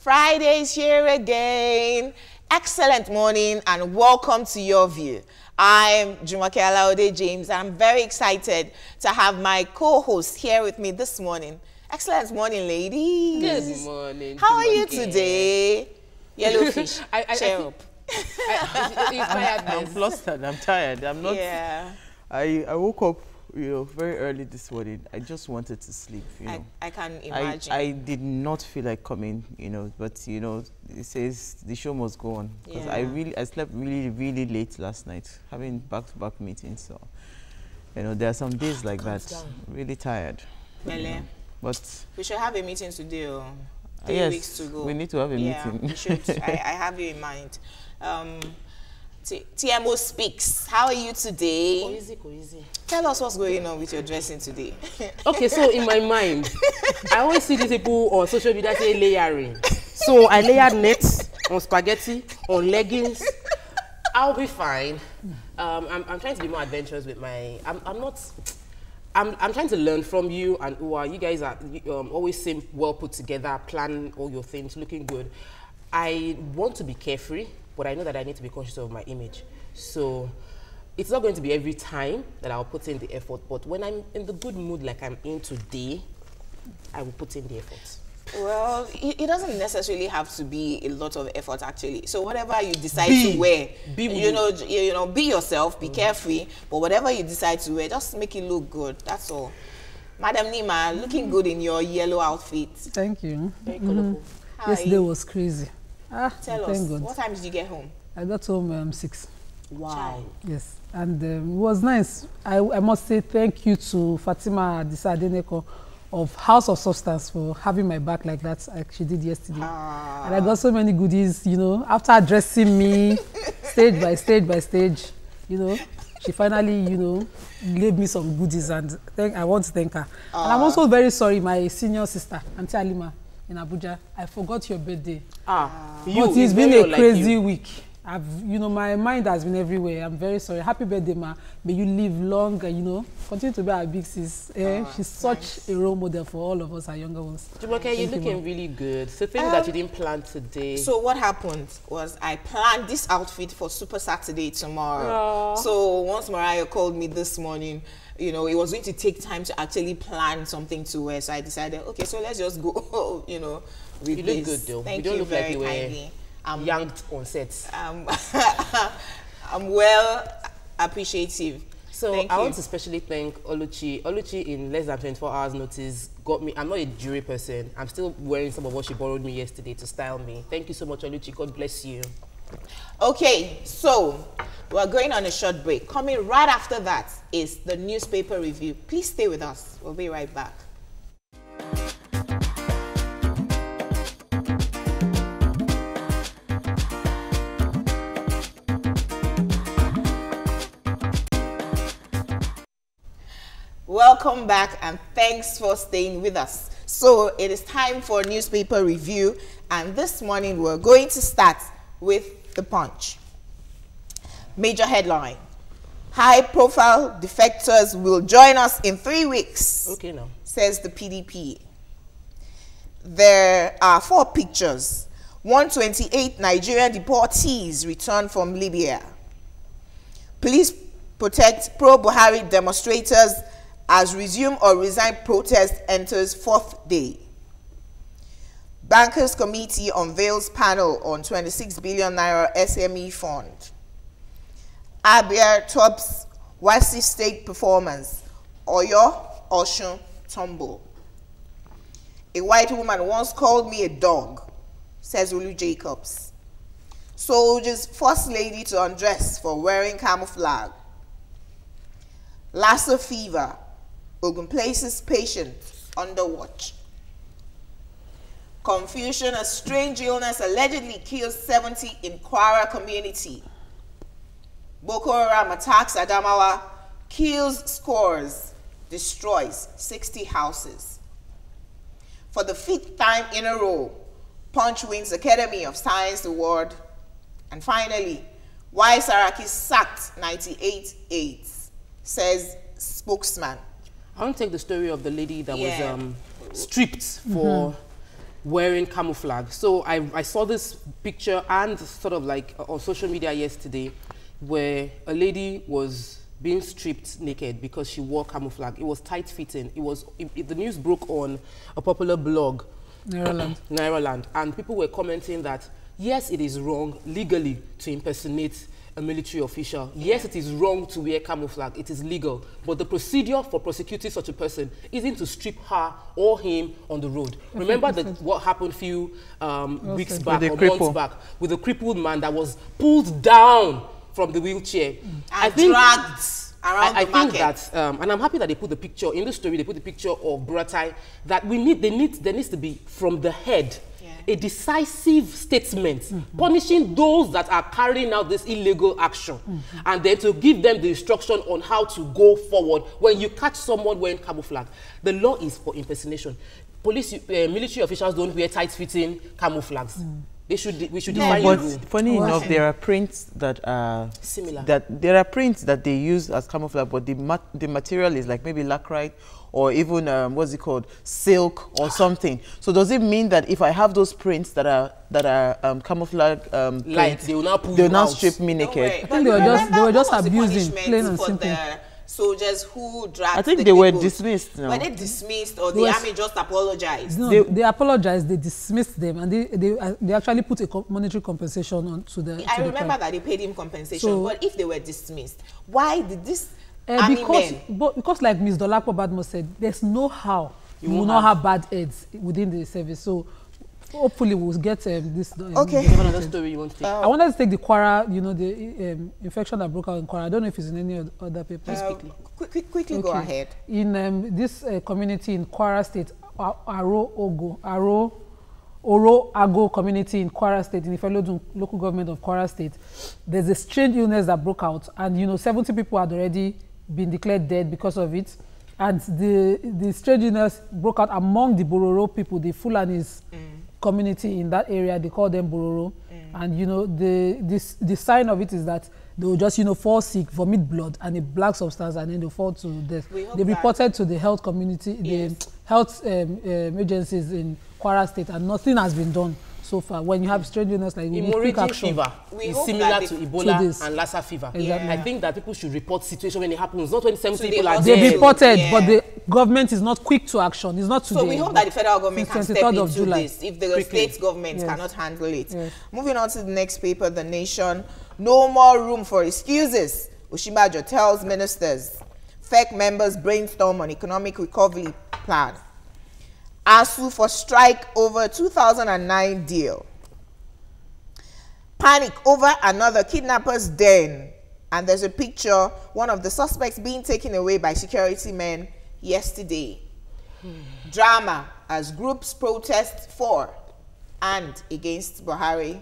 Friday's here again. Excellent morning and welcome to Your View. I'm Jumake Alaode James. I'm very excited to have my co-host here with me this morning. Excellent morning, ladies. Good morning. How are you today? Yellowfish, cheer up. I'm flustered. I'm tired. I'm not. Yeah. I woke up, very early this morning. I just wanted to sleep. I can imagine. I did not feel like coming. But it says the show must go on because I slept really late last night, having back-to-back meetings. So there are some days like that. Really tired. Really? But we should have a meeting today. 3 yes, weeks to go. We need to have a meeting. We should. I have you in mind. TMO Speaks. How are you today? Cozy. Tell us what's going on with your dressing today. Okay, so in my mind, I always see these people on social media say layering. So I layered nets on spaghetti, on leggings. I'll be fine. I'm trying to be more adventurous with my. I'm trying to learn from you and Uwa. You guys are always seem well put together, plan all your things, looking good. I want to be carefree, but I know that I need to be conscious of my image. So it's not going to be every time that I'll put in the effort, but when I'm in the good mood like I'm in today, I will put in the effort. Well, it doesn't necessarily have to be a lot of effort, actually. So whatever you decide to wear, be yourself, be carefree. But whatever you decide to wear, just make it look good. That's all. Madam Nima, looking good in your yellow outfit. Thank you. Very colorful. Yesterday was crazy. Tell us, what time did you get home? I got home 6. Wow. Yes, and it was nice. I must say thank you to Fatima Adisa-Adeneko of House of Substance for having my back like that, like she did yesterday. And I got so many goodies, after dressing me stage by stage, she finally, gave me some goodies, and I want to thank her. And I'm also very sorry, my senior sister, Auntie Alima in Abuja, I forgot your birthday. But it's been a crazy week. My mind has been everywhere. I'm very sorry. Happy birthday, ma. May you live long and, continue to be our big sis. She's such a role model for all of us, our younger ones. Jumoke, you're looking really good. So things that you didn't plan today. So what happened was I planned this outfit for Super Saturday tomorrow. So once Mariah called me this morning, it was going to take time to actually plan something to wear. So I decided, okay, so let's just go, with you this. You look good, though. Thank you you look very like kindly. I'm yanked on set. I'm well appreciative. So I want to especially thank Oluchi. Oluchi, in less than 24 hours notice, got me. I'm not a jewelry person. I'm still wearing some of what she borrowed me yesterday to style me. Thank you so much, Oluchi. God bless you. Okay, so we're going on a short break. Coming right after that is the newspaper review. Please stay with us. We'll be right back. Welcome back and thanks for staying with us. So it is time for a newspaper review, and this morning we're going to start with The Punch. Major headline: high-profile defectors will join us in 3 weeks. Okay, now says the PDP. There are 4 pictures. 128 Nigerian deportees return from Libya. Police protect pro-Buhari demonstrators as resume or resign protest enters 4th day. Bankers Committee unveils panel on 26 billion naira SME fund. Abia tops Wasi State performance. Oyo, Osun, tumble. A white woman once called me a dog, says Olu Jacobs. Soldiers force lady to undress for wearing camouflage. Lassa fever. Ogun places patient under watch. Confusion: a strange illness allegedly kills 70 in Kwara community. Boko Haram attacks Adamawa, kills scores, destroys 60 houses. For the 5th time in a row, Punch wins Academy of Science Award. And finally, why Saraki sacked 98 aides, says spokesman. I want to take the story of the lady that was stripped for wearing camouflage. So I saw this picture and sort of like on social media yesterday where a lady was being stripped naked because she wore camouflage. It was tight-fitting. The news broke on a popular blog, Nairaland, and people were commenting that, yes, it is wrong legally to impersonate a military official. Yes, it is wrong to wear camouflage. It is legal. But the procedure for prosecuting such a person isn't to strip her or him on the road. Remember what happened a few weeks back or months back with a crippled man that was pulled down from the wheelchair. And dragged around the market. I think that, and I'm happy that they put the picture, in the story, they put the picture of Buratai, that there needs to be, from the head, a decisive statement punishing those that are carrying out this illegal action, and then to give them the instruction on how to go forward when you catch someone wearing camouflage. The law is for impersonation. Police, military officials don't wear tight-fitting camouflages. We should define but a rule. Funny enough, there are prints that are similar. There are prints that they use as camouflage, but the material is like maybe lacrite or even what's it called, silk or something. So does it mean that if I have those prints that are camouflage prints, they will now strip me naked? I think they were just abusing, plain and simple. Soldiers who dragged I think they were dismissed. Were they dismissed, or the army just apologized? No, they apologized. They dismissed them, and they actually put a monetary compensation on to the. I remember that they paid him compensation, so, but if they were dismissed, why did this army men? Because like Ms. Dolapo Badmo said, there's no how you will not have bad heads within the service. So hopefully we'll get this. Okay. Another story you want to take? I wanted to take the Kwara, the infection that broke out in Kwara. I don't know if it's in any other papers. Quickly okay. Go ahead. In this community in Kwara State, Oro Ago community in Kwara State, in the Ifelodun local government of Kwara State, there's a strange illness that broke out, and 70 people had already been declared dead because of it. And the strange illness broke out among the Bororo people, the Fulanis community in that area. They call them Bororo. And the sign of it is that they will just fall sick, vomit blood and a black substance, and then they fall to death. They reported to the health community, the health agencies in Kwara State, and nothing has been done so far. When you have strange illness like hemorrhagic fever is similar to Ebola and Lassa fever. Exactly. I think that people should report situation when it happens, not when 70 people are dead. They reported, but the government is not quick to action. It's not today. So we hope that the federal government can step into this if the state government cannot handle it. Moving on to the next paper, The Nation. No more room for excuses. Oshibajo tells ministers. FEC members brainstorm on economic recovery plan. ASU for strike over 2009 deal. Panic over another kidnapper's den. And there's a picture, one of the suspects being taken away by security men yesterday. Drama as groups protest for and against Buhari.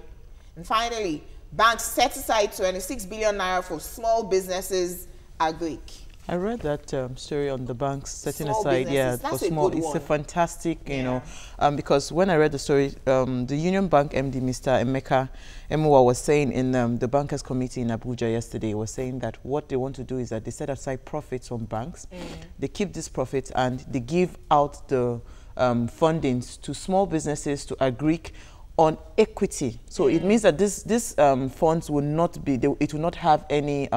And finally, banks set aside 26 billion naira for small businesses agric. I read that story on the banks setting Small aside, businesses. for That's small. It's a fantastic, because when I read the story, the Union Bank MD, Mr. Emeka Emuwa, was saying in the bankers committee in Abuja yesterday, was saying that what they want to do is that they set aside profits from banks, they keep these profits and they give out the fundings to small businesses, to agric, on equity. So it means that this funds will not be, it will not have any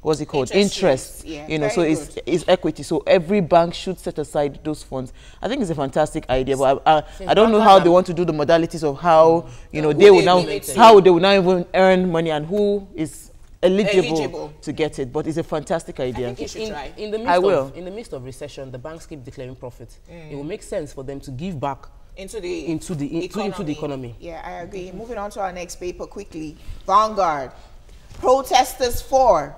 what's it called, interest. So it's equity. So every bank should set aside those funds. I think it's a fantastic idea, but I don't know how they want to do the modalities of how they will now even earn money and who is eligible to get it. But it's a fantastic idea. I think you should try. In the midst of recession, the banks keep declaring profit. It will make sense for them to give back into the economy. Yeah, I agree. Moving on to our next paper quickly. Vanguard. Protesters for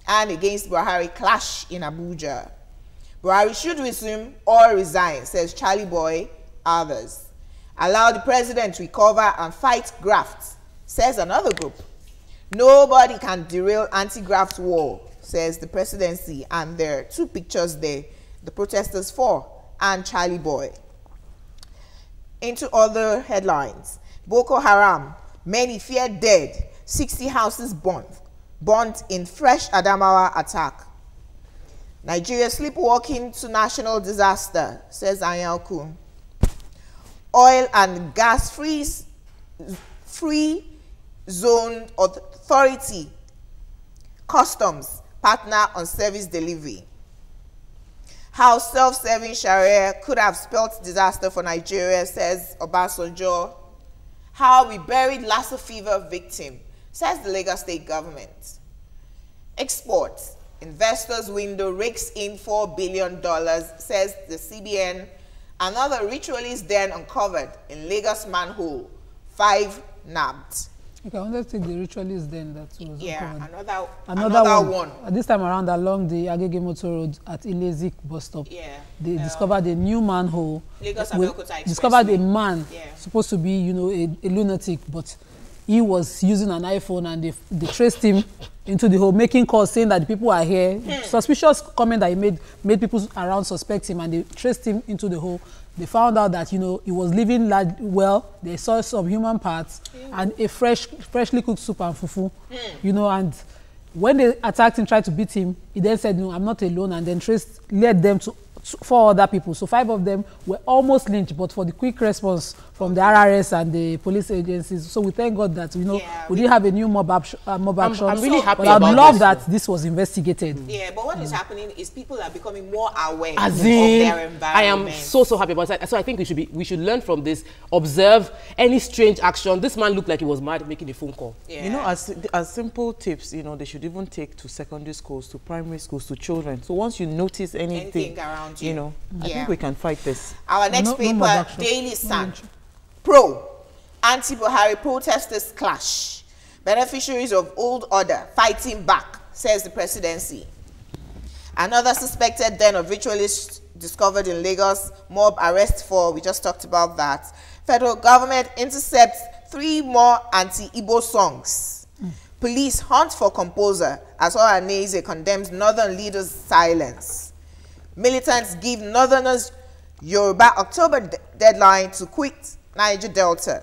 and against Buhari clash in Abuja. Buhari should resume or resign, says Charlie Boy, others. Allow the president to recover and fight graft, says another group. Nobody can derail anti-graft war, says the presidency, and there are two pictures there, the protesters for and Charlie Boy. Into other headlines. Boko Haram, many feared dead, 60 houses burnt in fresh Adamawa attack. Nigeria sleepwalking to national disaster, says Anyanku. Oil and Gas Free Zone Authority, Customs, partner on service delivery. How self-serving Sharia could have spelt disaster for Nigeria, says Obasanjo. How we buried Lassa fever victim, says the Lagos state government. Exports. Investors' window rakes in $4 billion, says the CBN. Another ritualist den uncovered in Lagos manhole. 5 nabbed. Okay, I wanted to take the ritualist den that was uncovered. Another one. This time around along the Agege Motor Road at Ilezik bus stop. Yeah. They discovered a new manhole. Lagos Abeokuta discovered a man supposed to be, you know, a lunatic, but he was using an iPhone, and they traced him into the hole, making calls saying that the people are here. Suspicious comment that he made people around suspect him, and they traced him into the hole. They found out that, you know, he was living well. They saw some human parts and a freshly cooked soup and fufu, you know, and when they attacked him, tried to beat him, he then said, no, I'm not alone, and then led them to 4 other people. So 5 of them were almost lynched, but for the quick response from the RRS and the police agencies. So we thank God that, you know, we didn't have a new mob action. I'm really happy about about I love this, that this was investigated. Yeah, but what is happening is people are becoming more aware As of in, their environment. I am so happy about that. So I think we should learn from this, observe any strange action. This man looked like he was mad making a phone call. Yeah. You know, as simple tips, you know, they should even take to secondary schools, to primary schools, to children. So once you notice anything around you know, I think we can fight this. Our next paper, Daily Sun. Pro. Anti-Buhari protesters clash. Beneficiaries of old order fighting back, says the presidency. Another suspected den of ritualists discovered in Lagos. Mob arrest for, we just talked about that. Federal government intercepts 3 more anti-Igbo songs. Police hunt for composer as Ohaneze condemns northern leaders' silence. Militants give northerners Yoruba October deadline to quit Niger Delta.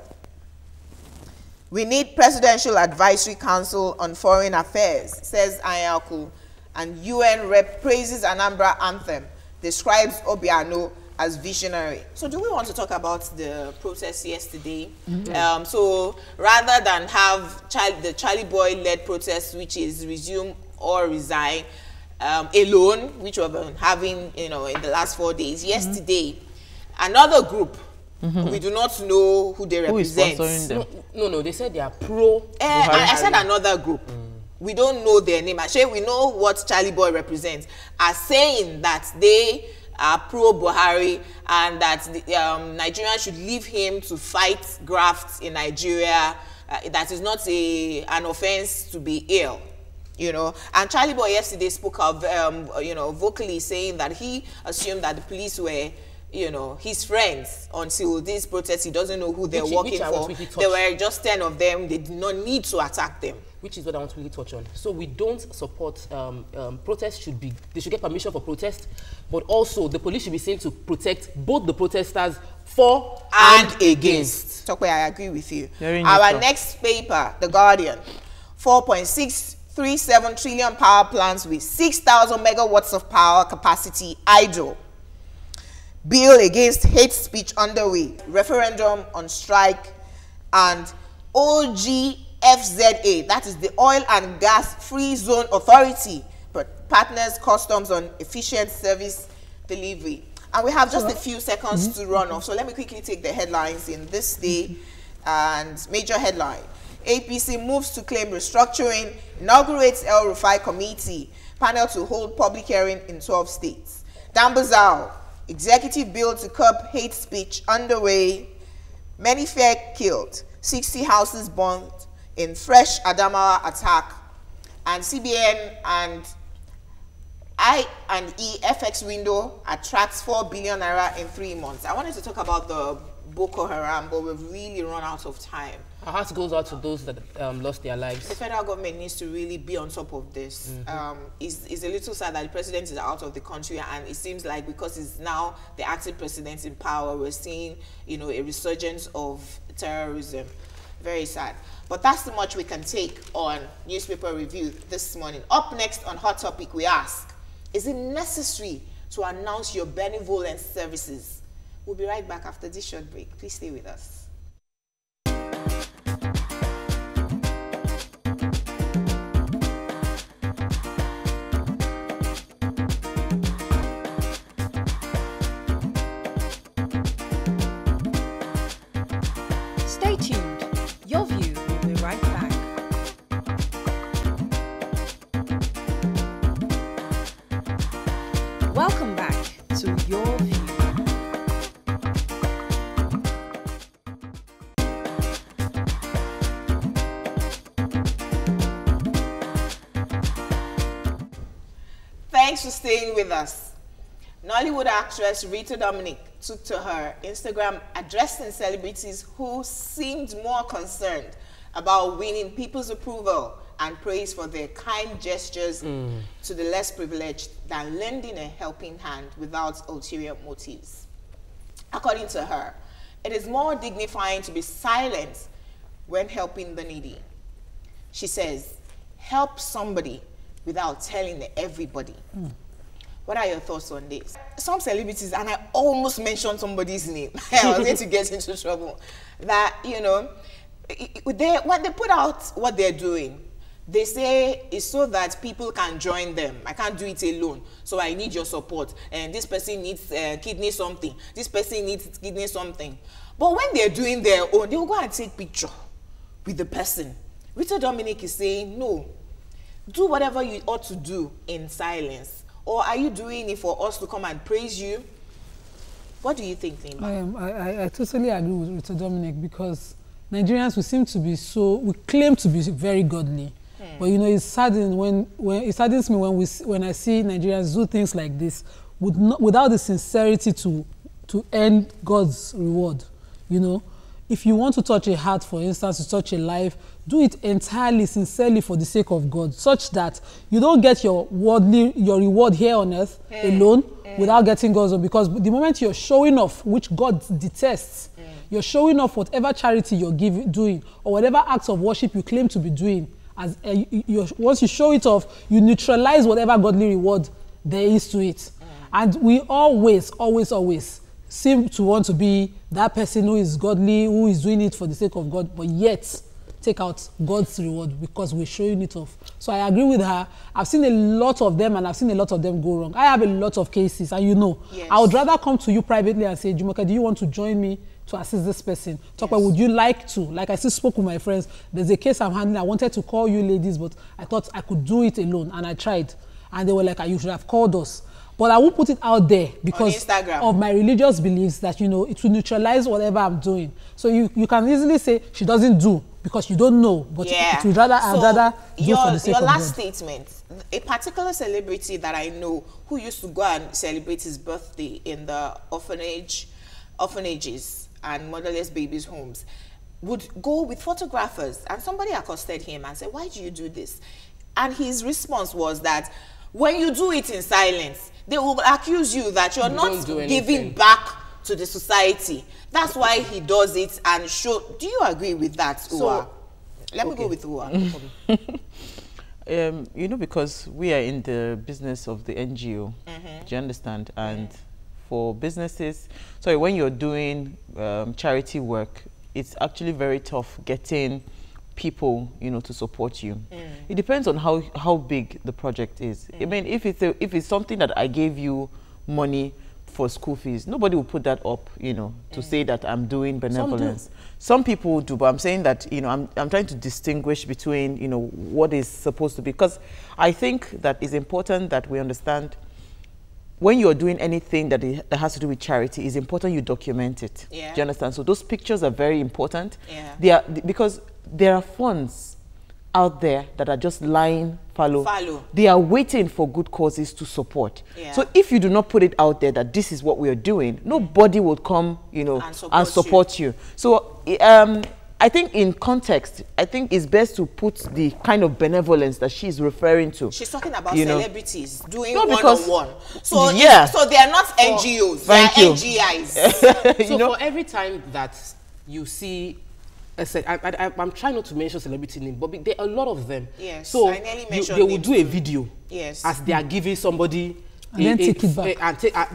We need Presidential Advisory Council on Foreign Affairs, says Ayaku. And UN rep praises Anambra anthem, describes Obiano as visionary. So do we want to talk about the protest yesterday? So rather than have the Charlie Boy-led protest, which is resume or resign, alone, which we've been having, you know, in the last 4 days. Yesterday, another group, we do not know who they represent. Who is sponsoring them? No, they said they are pro. I said another group. We don't know their name. Actually, we know what Charlie Boy represents, are saying that they are pro-Buhari and that Nigerians should leave him to fight grafts in Nigeria. That is not an offense to be ill. You know, and Charlie Boy yesterday spoke of, you know, vocally saying that he assumed that the police were, you know, his friends until this protest. He doesn't know who they're working for. There were just 10 of them. They did not need to attack them. Which is what I want to really touch on. So we don't support protests. They should get permission for protest, but also the police should be seen to protect both the protesters for and against. Tokwe, I agree with you. Our next paper, The Guardian, 4.637 trillion power plants with 6,000 megawatts of power capacity idle. Bill against hate speech underway. Referendum on strike. And OGFZA, that is the Oil and Gas Free Zone Authority, partners customs on efficient service delivery. And we have just a few seconds to run off. So let me quickly take the headlines in this day. And major headline. APC moves to claim restructuring, inaugurates El Rufai committee, panel to hold public hearing in 12 states. Dambazao, executive bill to curb hate speech underway, many fair killed, 60 houses burned in fresh Adamawa attack, and CBN and I&E FX window attracts 4 billion naira in 3 months. I wanted to talk about the Boko Haram, but we've really run out of time. Our heart goes out to those that lost their lives. The federal government needs to really be on top of this. It's a little sad that the president is out of the country, and it seems like because he's now the acting president in power, we're seeing, you know, a resurgence of terrorism. Very sad. But that's the much we can take on newspaper review this morning. Up next on Hot Topic, we ask, is it necessary to announce your benevolent services We'll be right back after this short break. Please stay with us. Stay tuned. Your View will be right back. Welcome back to Your View. Thanks for staying with us. Nollywood actress Rita Dominic took to her Instagram addressing celebrities who seemed more concerned about winning people's approval and praise for their kind gestures to the less privileged than lending a helping hand without ulterior motives. According to her, it is more dignifying to be silent when helping the needy. She says, help somebody without telling everybody. What are your thoughts on this? Some celebrities, and I almost mentioned somebody's name, I was going to get into trouble, that, you know, when they put out what they're doing, they say it's so that people can join them. I can't do it alone, so I need your support. And this person needs kidney something. This person needs kidney something. But when they're doing their own, they'll go and take picture with the person. Rita Dominic is saying, no, do whatever you ought to do in silence. Or are you doing it for us to come and praise you? What do you think, Nimba? I totally agree with Rita Dominic, because Nigerians, we seem to be we claim to be very godly. But you know, it saddens me when I see Nigerians do things like this without the sincerity to earn God's reward. You know, if you want to touch a heart, for instance, to touch a life, do it entirely, sincerely for the sake of God, such that you don't get your reward here on earth alone without getting God's reward. Because the moment you're showing off, which God detests, you're showing off whatever charity you're doing or whatever acts of worship you claim to be doing. Once you show it off, you neutralize whatever godly reward there is to it. And we always seem to want to be that person who is godly, who is doing it for the sake of God, but yet take out God's reward because we're showing it off. So I agree with her. I've seen a lot of them, and I've seen a lot of them go wrong. I have a lot of cases, and you know, yes. I would rather come to you privately and say, Jumoke, do you want to join me to assist this person? Talk about, would you like to? Like I still spoke with my friends. There's a case I'm handling. I wanted to call you ladies, but I thought I could do it alone, and I tried. And they were like, you should have called us. But I won't put it out there because of my religious beliefs that, you know, it will neutralize whatever I'm doing. So you can easily say she doesn't do because you don't know. But it would rather, I'd rather do for the sake of God. Your last statement, a particular celebrity that I know who used to go and celebrate his birthday in the orphanages and motherless babies' homes, would go with photographers, and somebody accosted him and said, why do you do this? And his response was that when you do it in silence, they will accuse you that you're not giving back to the society. That's why he does it and show. Do you agree with that, Uwa? Let me go with Uwa. You know, because we are in the business of the NGO, do you understand? And for businesses, sorry, when you're doing charity work, it's actually very tough getting people, you know, to support you. It depends on how big the project is. I mean, if it's something that I gave you money for school fees, nobody will put that up, you know, to say that I'm doing benevolence. Some people do, but I'm saying that, you know, I'm trying to distinguish between, you know, what is supposed to be, because I think that it's important that we understand when you're doing anything that has to do with charity, it's important you document it. Do you understand? So those pictures are very important. Because there are funds out there that are just lying fallow. They are waiting for good causes to support. So if you do not put it out there that this is what we are doing, nobody will come, you know, and support you. So I think in context, I think it's best to put the kind of benevolence that she's referring to. She's talking about celebrities doing one-on-one. So so they are not NGOs, they are NGIs. So for every time that you see, I'm trying not to mention celebrity name, but there are a lot of them. Yes, so I nearly mentioned they will do a video as they are giving somebody And then take it back.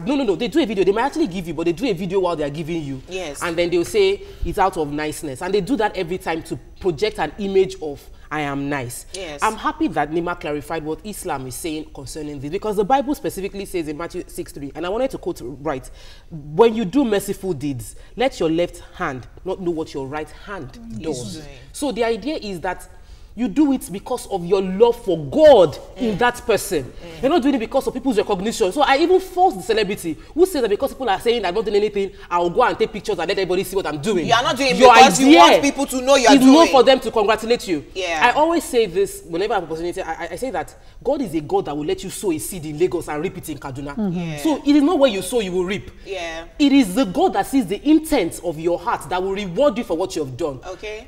No. They do a video. They might actually give you, but they do a video while they are giving you. Yes. And then they'll say it's out of niceness. And they do that every time to project an image of I am nice. Yes. I'm happy that Nima clarified what Islam is saying concerning this, because the Bible specifically says in Matthew 6:3, and I wanted to quote right, when you do merciful deeds, let your left hand not know what your right hand does. So the idea is that you do it because of your love for God in that person. You're not doing it because of people's recognition. So I even force the celebrity who says that because people are saying I'm not doing anything, I'll go and take pictures and let everybody see what I'm doing. You are not doing it because you want people to know you're doing. It's not for them to congratulate you. Yeah. I always say this whenever I have opportunity. I say that God is a God that will let you sow a seed in Lagos and reap it in Kaduna. So it is not where you sow you will reap. Yeah. It is the God that sees the intent of your heart that will reward you for what you have done. Okay.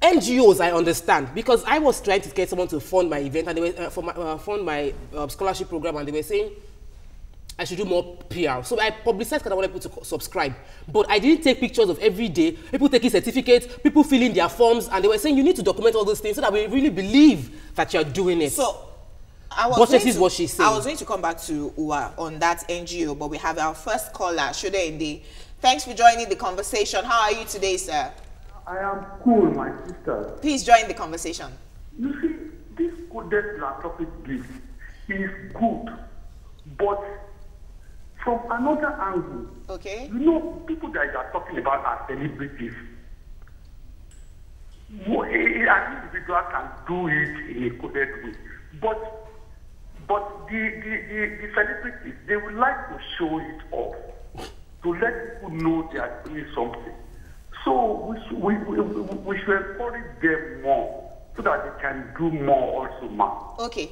NGOs, I understand, because I was trying to get someone to fund my event and they were fund my scholarship program, and they were saying I should do more PR. So I publicized because I wanted people to subscribe, but I didn't take pictures of every day. People taking certificates, people filling their forms, and they were saying you need to document all those things so that we really believe that you're doing it. So I was what she's saying. I was going to come back to Uwa on that NGO, but we have our first caller, Shode Inde. Thanks for joining the conversation. How are you today, sir? I am cool, my sister. Please join the conversation. You see, this coded philanthropic gift is good, but from another angle, okay, you know, people that you are talking about are celebrities. An individual can do it in a coded way, but the celebrities, they would like to show it off to let people know they are doing something. So we should encourage them more so that they can do more also, ma. Okay.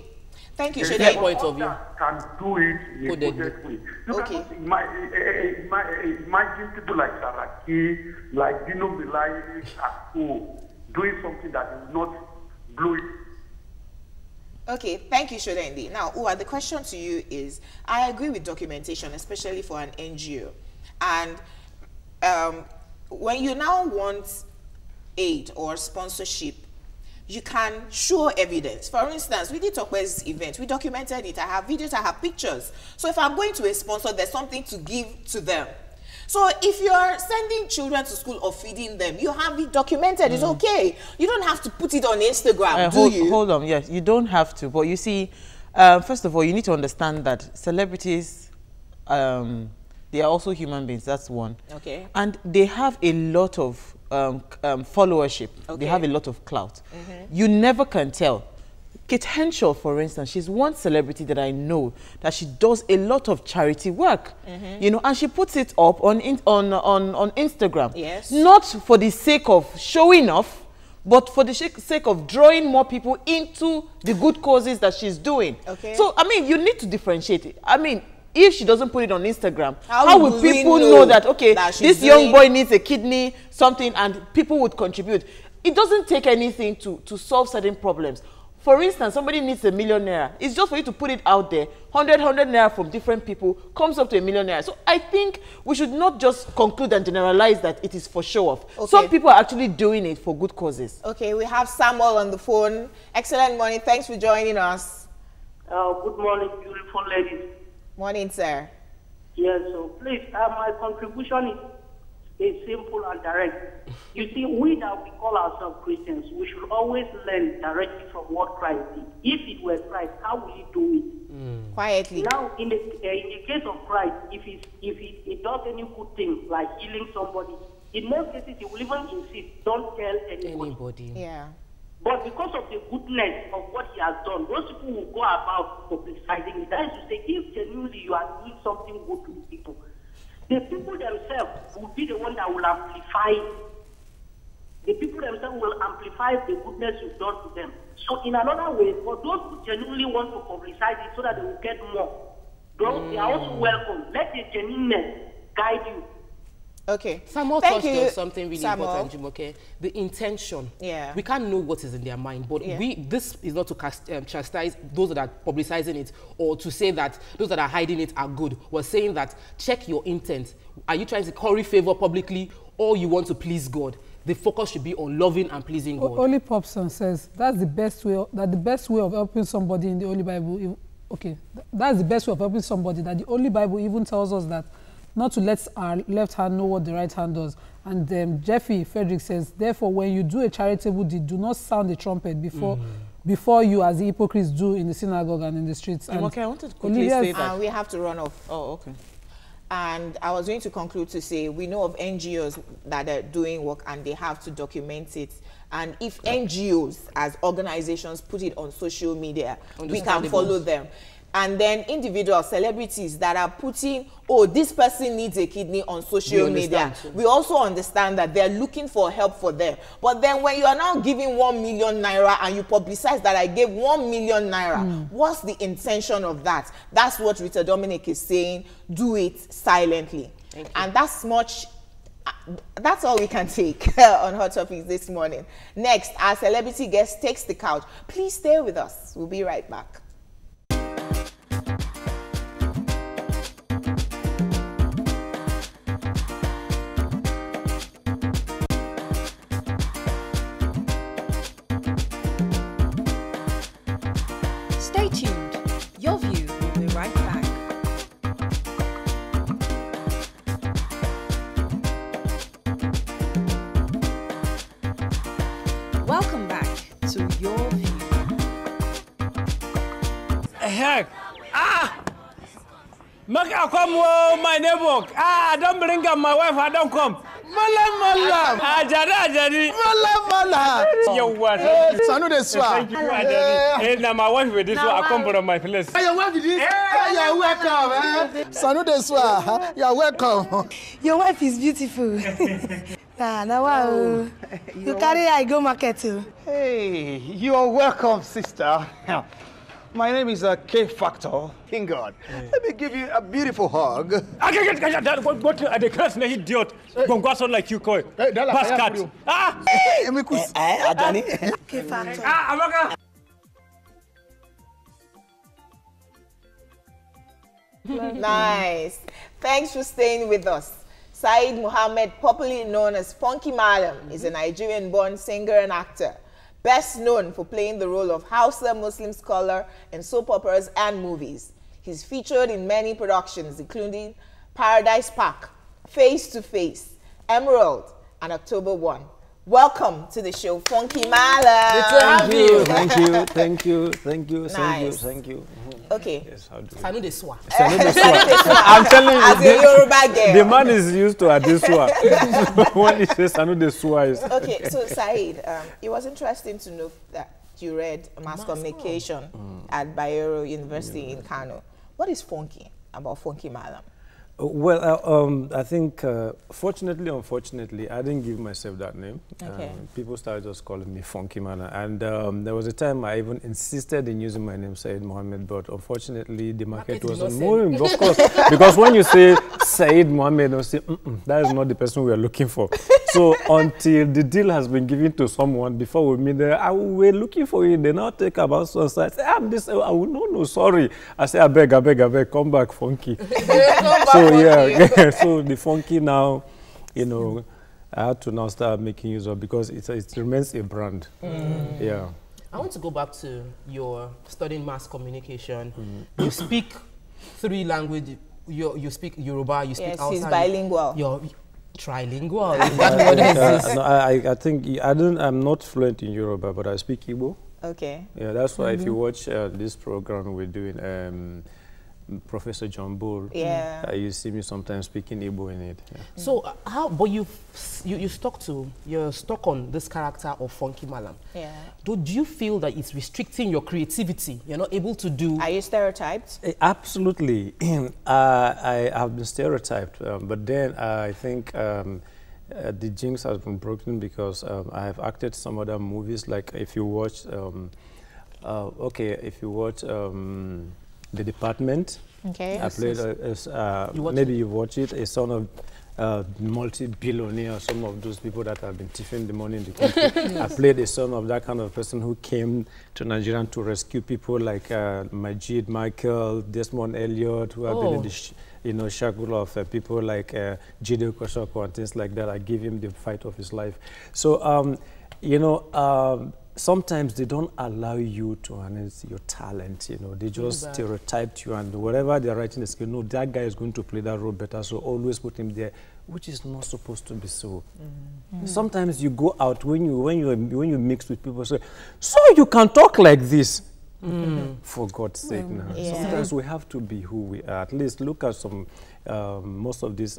Thank you, Shode. Point of view. Can do it in a coded way. You cannot imagine people like Saraki, like Dino Milai, doing something that will not blow it. Okay, thank you, Shode Inde. Now, Uwa, the question to you is, I agree with documentation, especially for an NGO. And when you now want aid or sponsorship, you can show evidence. For instance, we did Tokwe's event. We documented it. I have videos, I have pictures. So if I'm going to a sponsor, there's something to give to them. So if you're sending children to school or feeding them, you have it documented. It's okay. You don't have to put it on Instagram, do you? Hold on, yes, you don't have to. But you see, first of all, you need to understand that celebrities, they are also human beings. That's one. Okay. And they have a lot of followership. Okay. They have a lot of clout. You never can tell. Kate Henshaw, for instance, she's one celebrity that I know that she does a lot of charity work. You know, and she puts it up on Instagram. Yes. Not for the sake of showing off, but for the sake of drawing more people into the good causes that she's doing. Okay. So, I mean, you need to differentiate it. I mean, if she doesn't put it on Instagram, how will we people know that, okay, that this young boy needs a kidney, something, and people would contribute? It doesn't take anything to solve certain problems. For instance, somebody needs $1 million naira. It's just for you to put it out there. 100 naira from different people comes up to $1 million naira. So I think we should not just conclude and generalize that it is for show off. Okay. Some people are actually doing it for good causes. Okay, we have Samuel on the phone. Excellent morning. Thanks for joining us. Good morning, beautiful ladies. Morning, sir. Yes, so please, my contribution is simple and direct. You see, we that we call ourselves Christians, we should always learn directly from what Christ did. If it were Christ, how will he do it? Quietly. Now, in the case of Christ, if he does any good thing, like healing somebody, in most cases, he will even insist, don't tell anybody. Yeah. But because of the goodness of what he has done, those people will go about publicizing it. That is to say, if genuinely you are doing something good to people, the people themselves will be the one that will amplify. The people themselves will amplify the goodness you've done to them. So in another way, for those who genuinely want to publicize it so that they will get more, they are also welcome. Let the genuineness guide you. Okay. Samuel touched on something really important, Jumoke. The intention. Yeah. We can't know what is in their mind, but this is not to chastise those that are publicizing it or to say that those that are hiding it are good. We're saying that check your intent. Are you trying to curry favor publicly or you want to please God? The focus should be on loving and pleasing God. Holy Popson says that's the best way. That the best way of helping somebody in the Holy Bible okay, that's the best way of helping somebody, that the Holy Bible even tells us that not to let our left hand know what the right hand does. And Jeffrey Frederick says, therefore, when you do a charitable deed, do not sound a trumpet before you, as the hypocrites do in the synagogue and in the streets. And okay, I wanted to quickly say that. We have to run off. Oh, okay. And I was going to conclude to say, we know of NGOs that are doing work and they have to document it. And if NGOs as organizations put it on social media, we can follow them. And then individual celebrities that are putting, oh, this person needs a kidney on social media. We also understand that they're looking for help for them. But then when you are now giving 1 million naira and you publicize that I gave 1 million naira, what's the intention of that? That's what Rita Dominic is saying. Do it silently. And that's much. That's all we can take on Hot Topics this morning. Next, our celebrity guest takes the couch. Please stay with us. We'll be right back. Stay tuned. Your View will be right back. Welcome back to Your View. Heck! Make I come, my neighbor. Don't bring up my wife. I don't come. Mallam. Ajadi. Mallam. Your wife. Sanu de soir. Thank you, Ajadi. Hey, now my wife with this one. I come from my place. Your wife is this. You're welcome. Sanu de soir. You're welcome. Your wife is beautiful. Wow. You carry I go market too. Hey, you're welcome, sister. My name is K Factor. King God. Let me give you a beautiful hug. Go to the class, na idiot. Go sound like you, koi. Basket. Adani. K Factor. Amaka. Nice. Thanks for staying with us. Said Muhammad, popularly known as Funky Mallam, is a Nigerian-born singer and actor, best known for playing the role of Hausa Muslim scholar in soap operas and movies. He's featured in many productions, including Paradise Park, Face to Face, Emerald, and October 1. Welcome to the show, Funky Mallam. Good to have you. Thank you. Nice. Thank you. Okay. Yes, how do Sanu de soir. I'm telling you, as a Yoruba girl. the man is used to Adesua. When he says Sanu de soir. Okay, so Said, it was interesting to know that you read mass communication at Bayero University in Kano. What is funky about Funky Mallam? Well, I think, fortunately, unfortunately, I didn't give myself that name. Okay. People started just calling me Funky Mallam. And there was a time I even insisted in using my name, Said Mohammed, but unfortunately, the market wasn't moving. Of course, because when you say Said Mohammed, they'll say, that is not the person we are looking for. So until the deal has been given to someone, before we meet there, we're looking for you. They now take about so I say, I'm this, no, sorry. I say, I beg, come back, Funky. So yeah, so the Funky now, you know, I had to now start making use of, because it remains a brand. Yeah. I want to go back to your studying mass communication. You speak 3 languages. You speak Yoruba, you speak Hausa. Yes, he's bilingual. You're trilingual. No, I think I'm not fluent in Yoruba, but I speak Igbo. Okay. Yeah, that's why if you watch this program we're doing, Professor John Bull, you see me sometimes speaking Igbo in it. Yeah. So but you're stuck on this character of Funky Mallam. Yeah. Do you feel that it's restricting your creativity? You're not able to do... Are you stereotyped? Absolutely. I have been stereotyped, but then I think the jinx has been broken, because I have acted some other movies, like if you watch, The Department. Okay. I played, maybe you watch it, a son of multi-billionaire, some of those people that have been thieving the money in the country. I played a son of that kind of person who came to Nigeria to rescue people like Majid Michael, Desmond Elliott, who have been in the shackle of people like Jide Kosoko and things like that. I give him the fight of his life. So, sometimes they don't allow you to harness your talent, you know. They just stereotype you, and whatever they're writing the script, no, that guy is going to play that role better, so always put him there, which is not supposed to be so. Sometimes you go out, when you mix with people, say, so you can talk like this. For God's sake, now. Sometimes we have to be who we are. At least look at some, most of these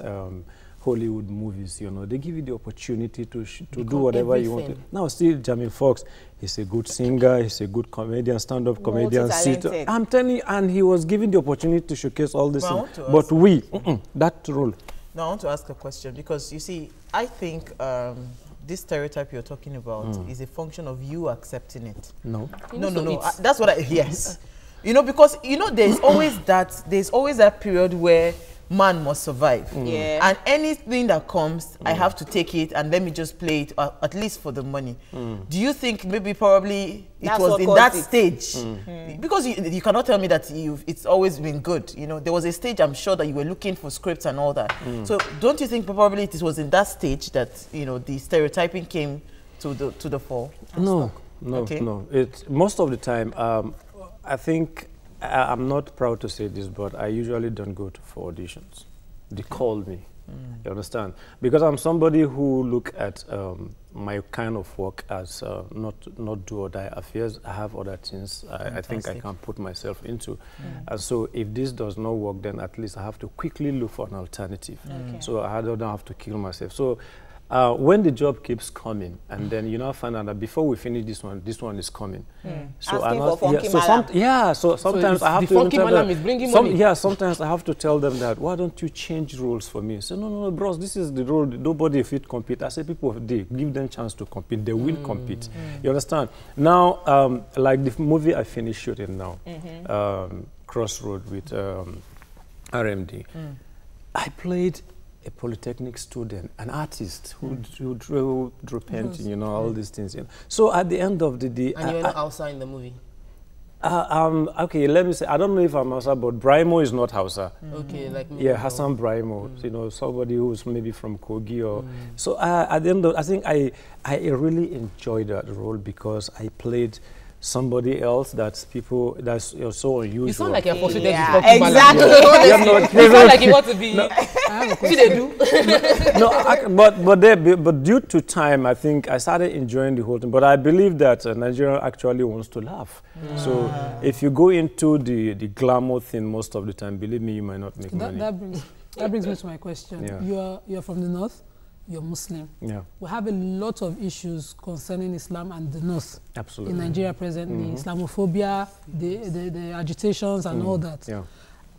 Hollywood movies, you know, they give you the opportunity to do whatever you want to. Now, see, Jamie Foxx, he's a good singer, he's a good comedian, stand-up comedian. I'm telling you, and he was given the opportunity to showcase all this. But we, that role. Now, I want to ask a question, because you see, I think this stereotype you're talking about is a function of you accepting it. No. No. That's what yes. You know, because, you know, there's always that period where man must survive. And anything that comes, I have to take it and let me just play it, at least for the money. Do you think maybe probably it was in that stage? Because you cannot tell me that it's always been good. You know, there was a stage, I'm sure, that you were looking for scripts and all that. So don't you think probably it was in that stage that, you know, the stereotyping came to the fore? No. It's most of the time, I think, I'm not proud to say this, but I usually don't go for auditions. They call me. You understand? Because I'm somebody who look at my kind of work as not do or die affairs. I have other things I think I can put myself into. And so if this does not work, then at least I have to quickly look for an alternative. So I don't have to kill myself. So when the job keeps coming, and then you now find out that before we finish this one is coming. So asking for Funky Mallam. So sometimes I have to Funky Mallam is bringing money. Yeah, sometimes I have to tell them that, why don't you change roles for me? So no, bros, this is the role. Nobody fit compete. I say people, they give them chance to compete. They will compete. You understand? Now, like the movie I finished shooting now, Crossroad with RMD. I played a polytechnic student, an artist who drew painting, you know, all these things. You know. So at the end of the day, and you're not Hausa in the movie. Okay, let me say, I don't know if I'm Hausa, but Braimo is not Hausa. Okay, like me. Yeah, Hassan Braimo, you know, somebody who's maybe from Kogi or. So at the end of, I think I really enjoyed that role because I played somebody else that's so unusual. You sound like you're frustrated. Exactly. You sound like you want to be. But due to time, I think I started enjoying the whole thing. But I believe that Nigeria actually wants to laugh. So if you go into the glamour thing most of the time, believe me, you might not make money. That brings me to my question. You're from the north. You're Muslim. We have a lot of issues concerning Islam and the North. Absolutely. In Nigeria presently, Islamophobia, the agitations and all that.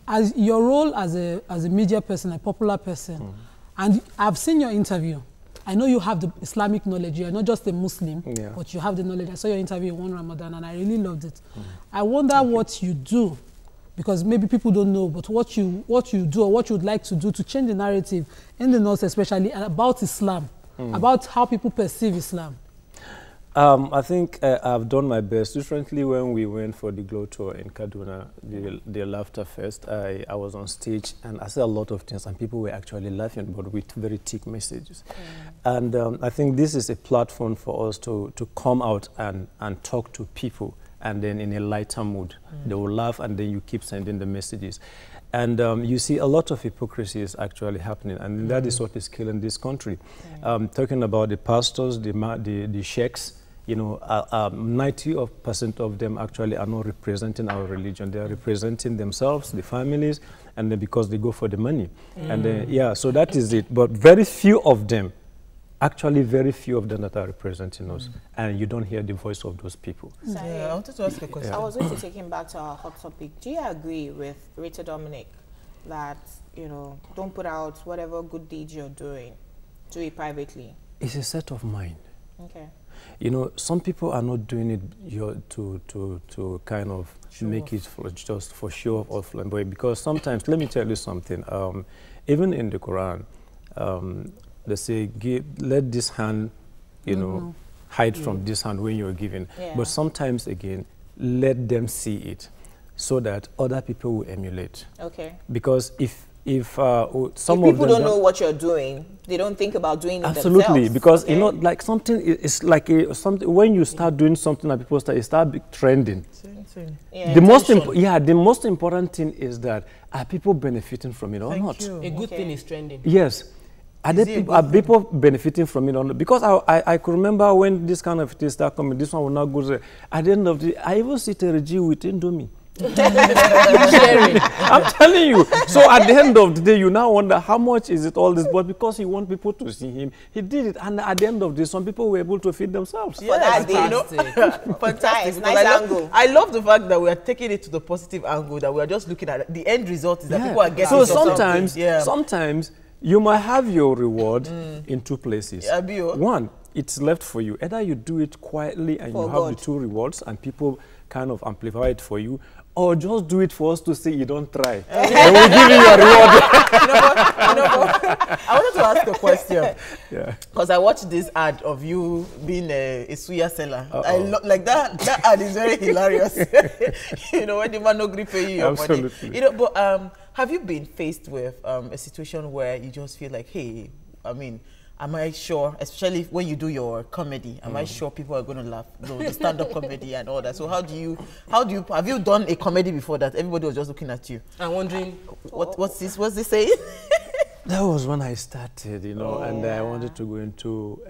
As your role as a media person, a popular person, and I've seen your interview. I know you have the Islamic knowledge. You're not just a Muslim, but you have the knowledge. I saw your interview in one Ramadan, and I really loved it. I wonder what you do, because maybe people don't know, but what you do or what you would like to do to change the narrative in the North, especially about Islam, about how people perceive Islam. I think I've done my best. Recently, when we went for the Glow Tour in Kaduna, the Laughter Fest, I was on stage and I said a lot of things, and people were actually laughing, but with very thick messages. And I think this is a platform for us to come out and talk to people, and then in a lighter mood. They will laugh, and then you keep sending the messages. And you see a lot of hypocrisy is actually happening, and that is what is killing this country. Talking about the pastors, the sheikhs, you know, 90% of them actually are not representing our religion. They are representing themselves, the families, and then because they go for the money. And yeah, so that is it. But very few of them, actually very few of them that are representing us, and you don't hear the voice of those people. I wanted to ask a question. I was going to take him back to our hot topic. Do you agree with Rita Dominic that, you know, don't put out whatever good deeds you're doing, do it privately? It's a set of mind. Okay. You know, some people are not doing it to kind of make it just for show or flamboyant, because sometimes, let me tell you something, even in the Quran, they say, let this hand, you know, hide from this hand when you're giving. But sometimes, again, let them see it so that other people will emulate. Okay. Because if if some of people don't know what you're doing, they don't think about doing it absolutely themselves. Because you know, like something is like something when you start doing something that people start trending. Yeah, the most important thing is that are people benefiting from it or not? A good thing is trending. Yes. Are people benefiting from it or not? Because I could remember when this kind of thing started coming, this one will not go. At the end of the day, I even see Terry with Indomie. I'm telling you. So at the end of the day, you now wonder how much is it all this, but because he wants people to see him, he did it. And at the end of the day, some people were able to feed themselves. Yes, fantastic. Nice angle. I love the fact that we are taking it to the positive angle, that we are just looking at the end result is that people are getting so sometimes you might have your reward in two places. One, it's left for you. Either you do it quietly and you have the two rewards and people kind of amplify it for you, or just do it for us to say you don't try. Then we'll give you your reward. I wanted to ask a question. Because I watched this ad of you being a suya seller. Like that ad is very hilarious. You know, when the man no agree pay you your money. You know, but have you been faced with a situation where you just feel like, hey, I mean, am I sure, especially when you do your comedy, am I sure people are going to laugh? The stand-up comedy and all that. So have you done a comedy before that everybody was just looking at you? I'm wondering, what's this saying? That was when I started, you know, and I wanted to go into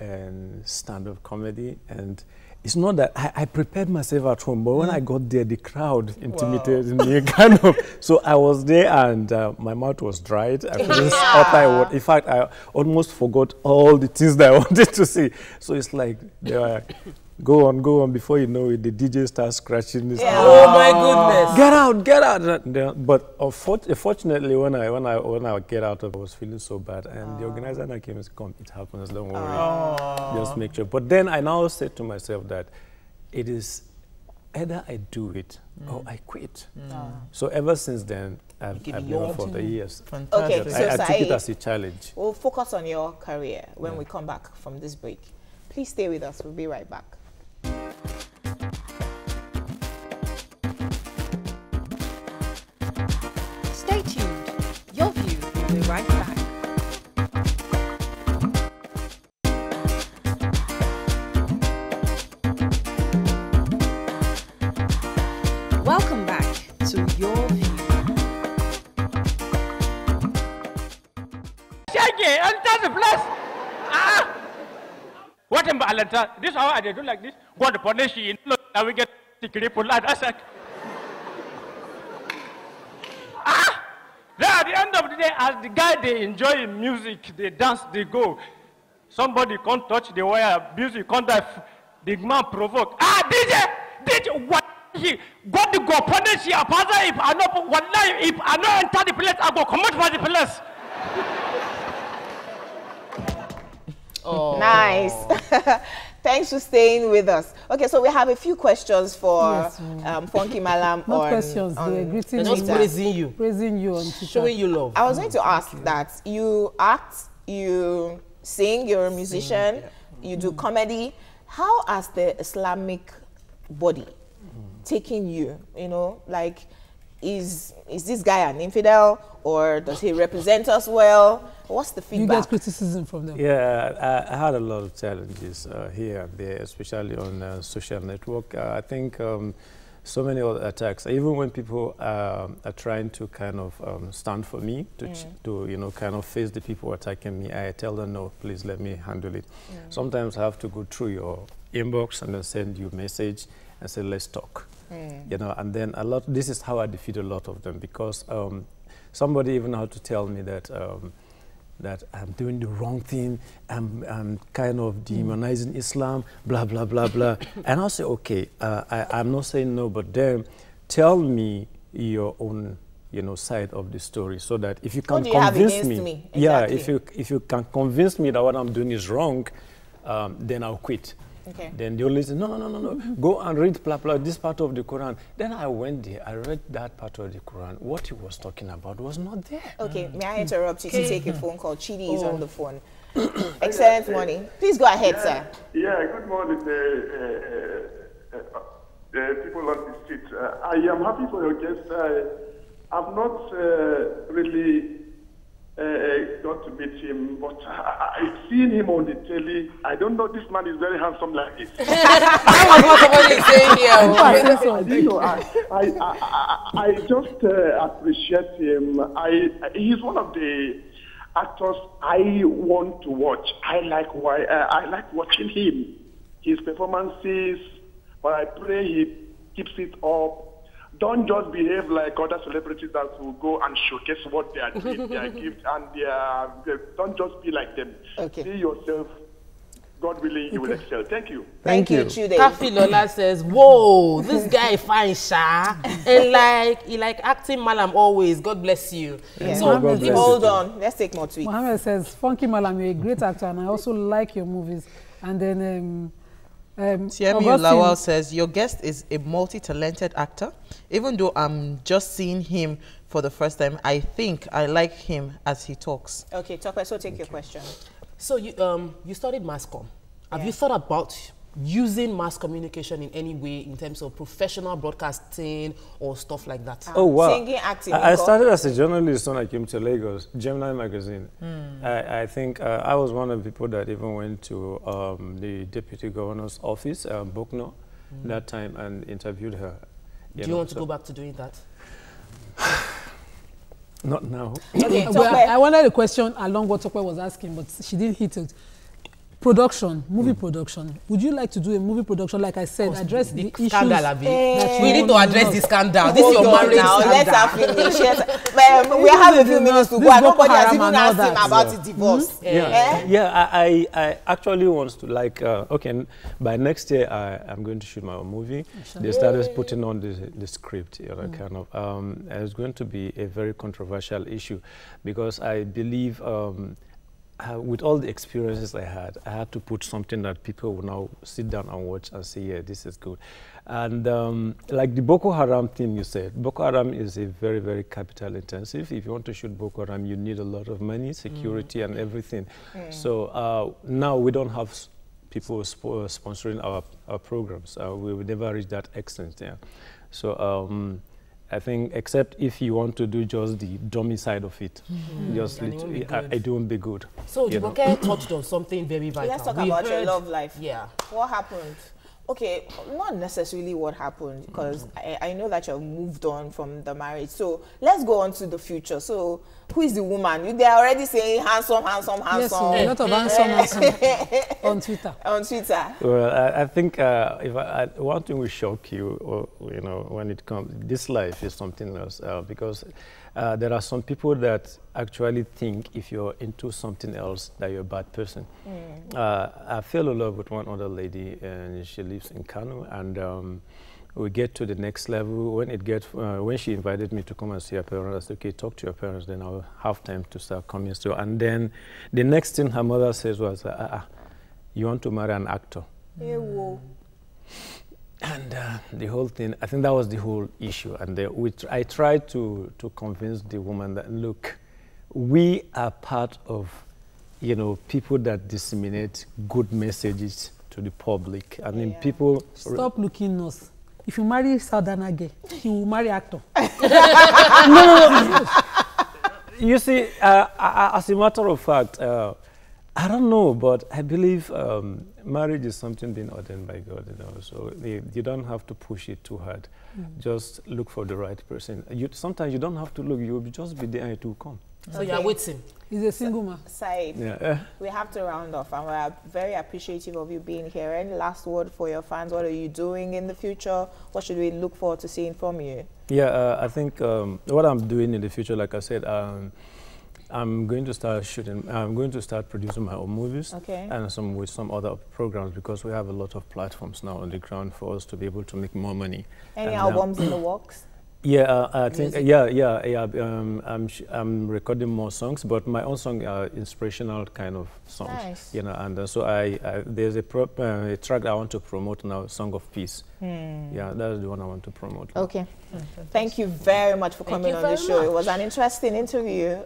stand-up comedy. And it's not that I prepared myself at home, but when I got there, the crowd intimidated me, kind of. So I was there, and my mouth was dried. I couldn't utter a word. In fact, I almost forgot all the things that I wanted to say. So it's like, go on. Before you know it, the DJ starts scratching this. Oh my goodness! Get out! But fortunately, when I get out, I was feeling so bad, and the organizer came and said, "Come, it happens. Don't worry. Just make sure." But then I now said to myself that it is either I do it or I quit. So ever since then, I've been on for the years. Okay, so I took it as a challenge. We'll focus on your career when we come back from this break. Please stay with us. We'll be right back. Stay tuned. Your View will be right back. Welcome back to Your View. Shaggy, enter the place. What in Balanta? This is how I do like this. What the punish you? Look, now we get the cripple lad. I said, then at the end of the day, as the guy they enjoy music, they dance, they go. Somebody can't touch the wire, music can't die. The man provoke. DJ, what? He got to go punish you. If I know what life, if I know enter the place, I go come out for the place. Oh. Nice. Thanks for staying with us. Okay, so we have a few questions for Funky Mallam. Not questions, they're greeting you. Just praising you. Praising you on Twitter. Showing you love. I was going to ask that you act, you sing, you're a musician, you do comedy. How has the Islamic body taken you? You know, like, is this guy an infidel, or does he represent us well? What's the feedback? You get criticism from them? Yeah, I had a lot of challenges here and there, especially on social network. I think so many other attacks, even when people are trying to kind of stand for me, to you know, kind of face the people attacking me, I tell them, no, please let me handle it. Sometimes I have to go through your inbox and then send you a message and say, let's talk. You know, and then this is how I defeat a lot of them, because somebody even had to tell me that that I'm doing the wrong thing, I'm kind of demonizing Islam, blah, blah, blah, blah. And I'll say, okay, I'm not saying no, but then tell me your own, you know, side of the story, so that if you can convince me, exactly. if you can convince me that what I'm doing is wrong, then I'll quit. Okay. Then they always say, no, go and read blah, blah, this part of the Quran. Then I went there, I read that part of the Quran. What he was talking about was not there. Okay, may I interrupt you to take a phone call? Chidi is on the phone. Excellent morning. Please go ahead, sir. Yeah, good morning, people on the street. I am happy for your guest. I've not really got to meet him, but I've seen him on the telly. I don't know, this man is very handsome like this. That was what somebody is saying here. I just appreciate him. He's one of the actors I want to watch. I like watching him. His performances, but I pray he keeps it up. Don't just behave like other celebrities that will go and showcase what they are doing, their gift, and don't just be like them. Okay. Be yourself. God willing, you will excel. Thank you. Thank you, Chude. Kafi Lola says, whoa, this guy fine, Sha. And he like acting Mallam always. God bless you. Yeah. So hold on. Let's take more tweets. Mohammed says, Funky Mallam, you're a great actor, and I also like your movies. And then Tiemi Lawal says, your guest is a multi-talented actor. Even though I'm just seeing him for the first time, I think I like him as he talks. Okay, Tope, so take your question. So you studied mass comm. Have you thought about using mass communication in any way in terms of professional broadcasting or stuff like that? Oh, wow. Singing, acting. I started as a journalist when I came to Lagos, Gemini magazine. I think I was one of the people that even went to the deputy governor's office, Bokno, that time, and interviewed her. Do you want to go back to doing that? Not now. Okay, well, I wanted a question along what Tope was asking, but she didn't hit it. Production, movie production. Would you like to do a movie production, like I said, address the issues? Scandal, we need to address this scandal. This is your marriage now. scandal. Let's have finish. We have a few minutes to go. And nobody has even asked him about the divorce. I actually want to, like, okay, by next year I'm going to shoot my own movie. They started putting on the script, you know, kind of. It's going to be a very controversial issue because I believe with all the experiences I had to put something that people will now sit down and watch and say, yeah, this is good. And like the Boko Haram thing you said, Boko Haram is a very, very capital intensive. If you want to shoot Boko Haram, you need a lot of money, security, and everything. So now we don't have people sponsoring our programs. We will never reach that extent. Yeah. So I think, except if you want to do just the dummy side of it, just it won't be good. So Jumoke touched on something very vital. Let's talk about your love life. Yeah. What happened? Okay, not necessarily what happened, because I know that you've moved on from the marriage. So let's go on to the future. So who is the woman? They're already saying handsome, handsome, handsome. Yes, so a lot of handsome on Twitter. On Twitter. Well, I think if one thing will shock you, or, you know, when it comes, this life is something else because there are some people that actually think if you're into something else that you're a bad person. I fell in love with one other lady, and she lives in Kano, and we get to the next level. When she invited me to come and see her parents, I said, okay, talk to your parents, then I'll have time to start coming. So, and then the next thing her mother says was, you want to marry an actor? And the whole thing, I think that was the whole issue. And I tried to convince the woman that, look, we are part of, you know, people that disseminate good messages to the public. I mean, people... Stop looking us. If you marry Southern girl, he will marry actor. No. You see, as a matter of fact, I don't know, but I believe marriage is something being ordained by God, you know, so you don't have to push it too hard. Just look for the right person. Sometimes you don't have to look, you'll just be there and it will come. So you're waiting. He's a single man. Said, we have to round off, and we're very appreciative of you being here. Any last word for your fans? What are you doing in the future? What should we look forward to seeing from you? Yeah, I think what I'm doing in the future, like I said, I'm going to start shooting. I'm going to start producing my own movies, and with some other programs, because we have a lot of platforms now on the ground for us to be able to make more money. Any albums in the works? Yeah, I think I'm recording more songs, but my own song are inspirational kind of songs. Nice. You know, and so there's a track I want to promote now, Song of Peace. Yeah, that's the one I want to promote. Okay. Thank you very much for coming on the show. It was an interesting interview.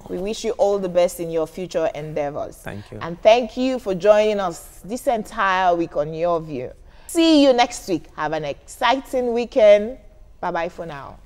We wish you all the best in your future endeavors. Thank you. And thank you for joining us this entire week on Your View. See you next week. Have an exciting weekend. Bye-bye for now.